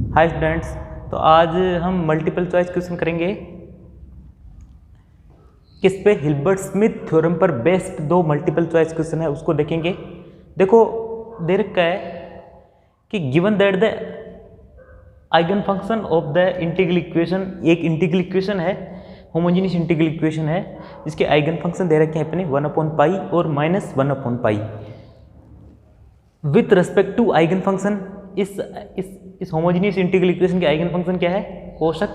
Hi students, तो आज हम मल्टीपल चॉइस क्वेश्चन करेंगे। किस पे? हिल्बर्ट स्मिथ थ्योरम पर बेस्ड दो मल्टीपल चॉइस क्वेश्चन है उसको देखेंगे। देखो दे रखा है कि given that the eigen function of the integral equation, एक इंटीग्रल इक्वेशन है, होमोजेनियस इंटीग्रल इक्वेशन है जिसके आइगन फंक्शन दे रखे हैं अपने 1/पाई और -1/पाई with respect to eigen function. इस होमोजेनियस इंटीग्रल इक्वेशन के आइगन फंक्शन क्या है? कोसक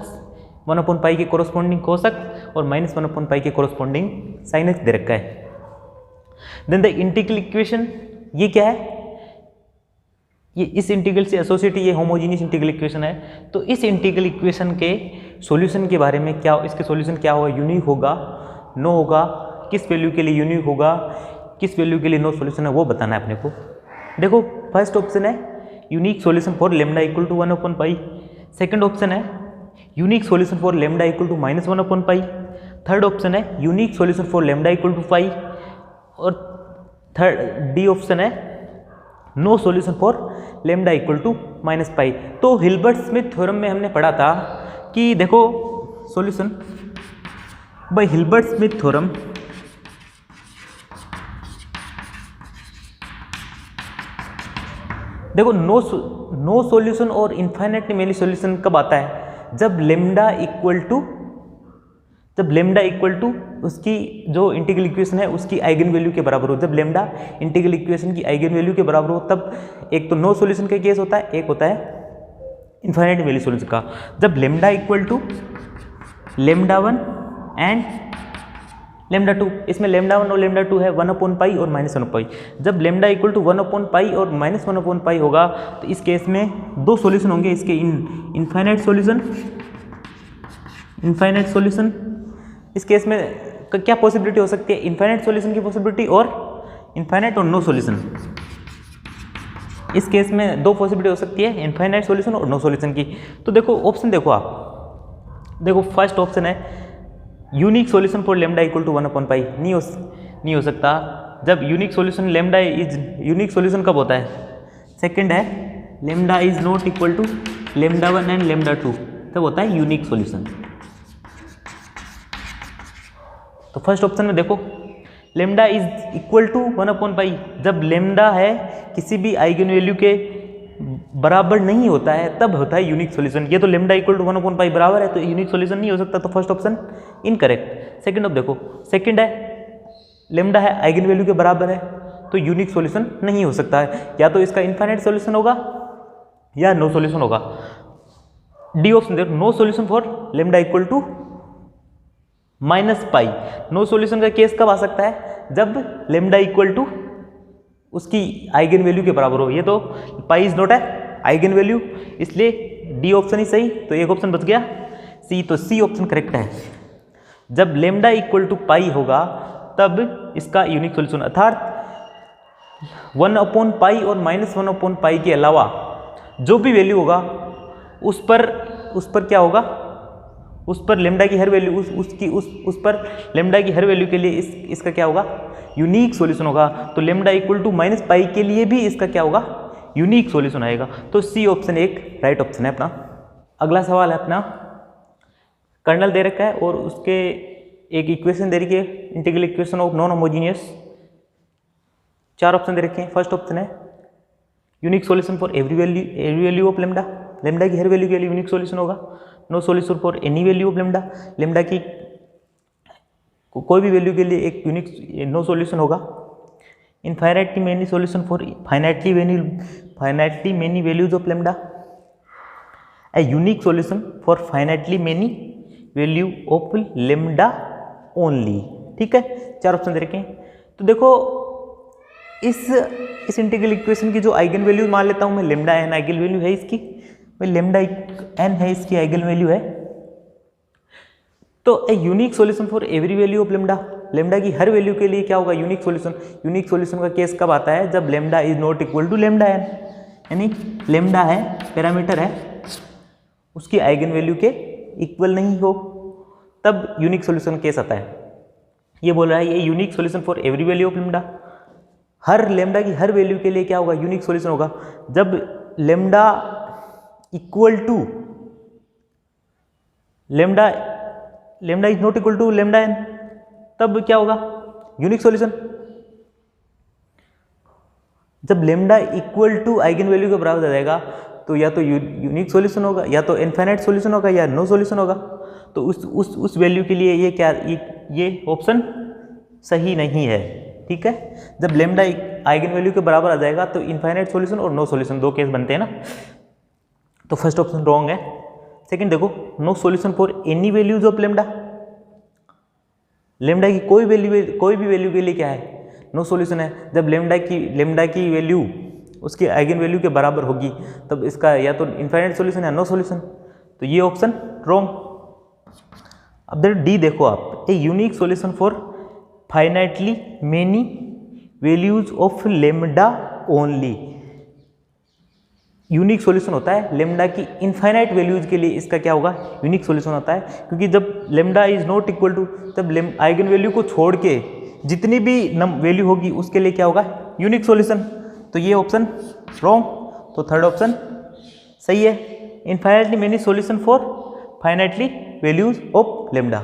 1/पाई के कोरस्पॉन्डिंग कोसक और -1/पाई के कोरस्पॉन्डिंग साइन एक्स दे रखा है। देन द इंटीग्रल इक्वेशन ये क्या है? ये इस इंटीग्रल से एसोसिएट ये होमोजेनियस इंटीग्रल इक्वेशन है। तो इस इंटीग्रल इक्वेशन के सॉल्यूशन के बारे में क्या, इसके सॉल्यूशन क्या होगा? यूनिक होगा, नो होगा, किस वैल्यू के लिए यूनिक होगा, किस वैल्यू के लिए नो सॉल्यूशन है, वो बताना है अपने को। देखो फर्स्ट ऑप्शन है unique solution for lambda equal to 1/पाई। सेकंड ऑप्शन है unique solution for lambda equal to -1/पाई। थर्ड ऑप्शन है unique solution for lambda equal to pi. और थर्ड डी ऑप्शन है no solution for lambda equal to -पाई। तो Hilbert Smith theorem में हमने पढ़ा था कि देखो solution bye Hilbert Smith theorem देखो नो सॉल्यूशन और इनफाइनाइटली सॉल्यूशन कब आता है? जब लेमडा इक्वल टू उसकी जो इंटीग्रल इक्वेशन है उसकी आइगन वैल्यू के बराबर हो। जब लेमडा इंटीग्रल इक्वेशन की आइगन वैल्यू के बराबर हो तब एक तो नो सॉल्यूशन का केस होता है, एक होता है इनफाइनाइट वैल्यू सॉल्यूशन का। जब lambda equal to lambda 1 and lambda 2, इसमें लेमडा 1 और लेमडा 2 है 1/पाई और -1/पाई। जब लेमडा इक्वल टू 1/पाई और -1/पाई होगा तो इस केस में दो सॉल्यूशन होंगे इसके, इनफाइनाइट सॉल्यूशन। इस केस में क्या पॉसिबिलिटी हो सकती है? इनफाइनाइट सॉल्यूशन की पॉसिबिलिटी और इनफाइनाइट और नो सॉल्यूशन। इस केस में दो पॉसिबिलिटी हो सकती है, इनफाइनाइट सॉल्यूशन और नो सॉल्यूशन की। तो देखो ऑप्शन देखो आप, देखो फर्स्ट ऑप्शन है unique solution for lambda equal to 1/पाई। नहीं हो सकता। जब unique solution lambda is unique solution कब होता है? सेकंड है lambda is not equal to lambda 1 and lambda 2, तब होता है यूनिक सॉल्यूशन। तो फर्स्ट ऑप्शन में देखो लेमडा इज इक्वल टू 1/पाई, जब लेमडा है किसी भी आइगन वैल्यू के बराबर नहीं होता है तब होता है यूनिक सॉल्यूशन। ये तो लेमडा इक्वल टू 1/पाई बराबर है तो यूनिक सॉल्यूशन नहीं हो सकता। तो first option incorrect. Second of देखो, सेकंड है लेमडा है आइगन वैल्यू के बराबर है तो यूनिक सॉल्यूशन नहीं हो सकता है। या तो इसका इनफाइनाइट सॉल्यूशन होगा या नो सॉल्यूशन होगा। डी ऑप्शन देखो, no solution for lambda equal to -pi. No solution का केस कब आ सकता है? जब लेमडा इक्वल टू उसकी आइगन वैल्यू के बराबर हो। ये तो पाई इज नॉट है आइगन वैल्यू, इसलिए डी ऑप्शन ही सही। तो एक ऑप्शन बच गया सी, तो सी ऑप्शन करेक्ट है। जब लेमडा इक्वल टू पाई होगा तब इसका यूनिक सॉल्यूशन, अर्थात 1/पाई और -1/पाई के अलावा जो भी वैल्यू होगा उस पर क्या होगा? उस पर लेमडा की हर वैल्यू उस पर लेमडा की हर वैल्यू के लिए इसका क्या होगा? यूनिक सॉल्यूशन होगा। तो लेमडा इक्वल टू -पाई के लिए भी इसका क्या होगा? यूनिक सॉल्यूशन आएगा। तो सी ऑप्शन एक राइट ऑप्शन है अपना। अगला सवाल है अपना, कर्नल दे रखा है और उसके एक इक्वेशन दे रखी है, integral equation of non homogeneous. चार ऑप्शन दे रखे हैं। फर्स्ट ऑप्शन है unique solution for every value of lambda, lambda की हर वैल्यू के लिए यूनिक सॉल्यूशन होगा। No solution for any value of lambda, lambda की कोई भी वैल्यू के लिए एक यूनिक नो सॉल्यूशन होगा। Infinitely many solution for finitely many values of lambda, a unique solution for finitely many value of lambda only. ठीक है, चार ऑप्शन दे रखे हैं। तो देखो इस इंटीग्रल इक्वेशन की जो आइगन वैल्यू मान लेता हूं मैं, लेमडा एन आइगन वैल्यू है इसकी, भाई लेमडा एन है इसकी आइगन वैल्यू है। तो a unique solution for every value of lambda, lambda की हर वैल्यू के लिए क्या होगा? Unique solution. यूनिक सॉल्यूशन का केस कब आता है? जब lambda is not equal to lambda n, यानी लेमडा है पैरामीटर है उसकी आइगन वैल्यू के इक्वल नहीं हो, तब यूनिक सॉल्यूशन केस आता है। ये बोल रहा है ये unique solution for every value of lambda, her lambda की हर वैल्यू के लिए क्या होगा? यूनिक सॉल्यूशन होगा। जब lambda equal to lambda, lambda is not equal to lambda N, तब क्या होगा? Unique solution. जब lambda equal to eigen value के बराबर आ जाएगा तो या तो यूनिक सॉल्यूशन होगा, या तो इनफाइनाइट सॉल्यूशन होगा, या नो सॉल्यूशन होगा। तो उस वैल्यू के लिए ये क्या, ये ऑप्शन सही नहीं है। ठीक है, जब लेमडा आइगन वैल्यू के बराबर आ जाएगा तो इनफाइनाइट सॉल्यूशन और नो सॉल्यूशन दो केस बनते हैं ना, तो फर्स्ट ऑप्शन रॉन्ग है। सेकंड देखो, no solution for any values of lambda, lambda की कोई भी वैल्यू के लिए क्या है? नो सॉल्यूशन है। जब लेमडा की वैल्यू उसके आइगन वैल्यू के बराबर होगी तब इसका या तो इनफाइनाइट सॉल्यूशन या नो सॉल्यूशन, तो ये ऑप्शन रॉन्ग। अब डी देखो आप, ए unique solution for finitely many values of lambda only. Unique solution होता है लेमडा की इनफाइनाइट वैल्यूज के लिए, इसका क्या होगा? यूनिक सॉल्यूशन होता है, क्योंकि जब lambda is not equal to, तब आइगन वैल्यू को छोड़ के जितनी भी वैल्यू होगी उसके लिए क्या होगा? Unique solution. तो ये ऑप्शन रॉन्ग, तो थर्ड ऑप्शन सही है, infinitely many solution for finitely values of lambda.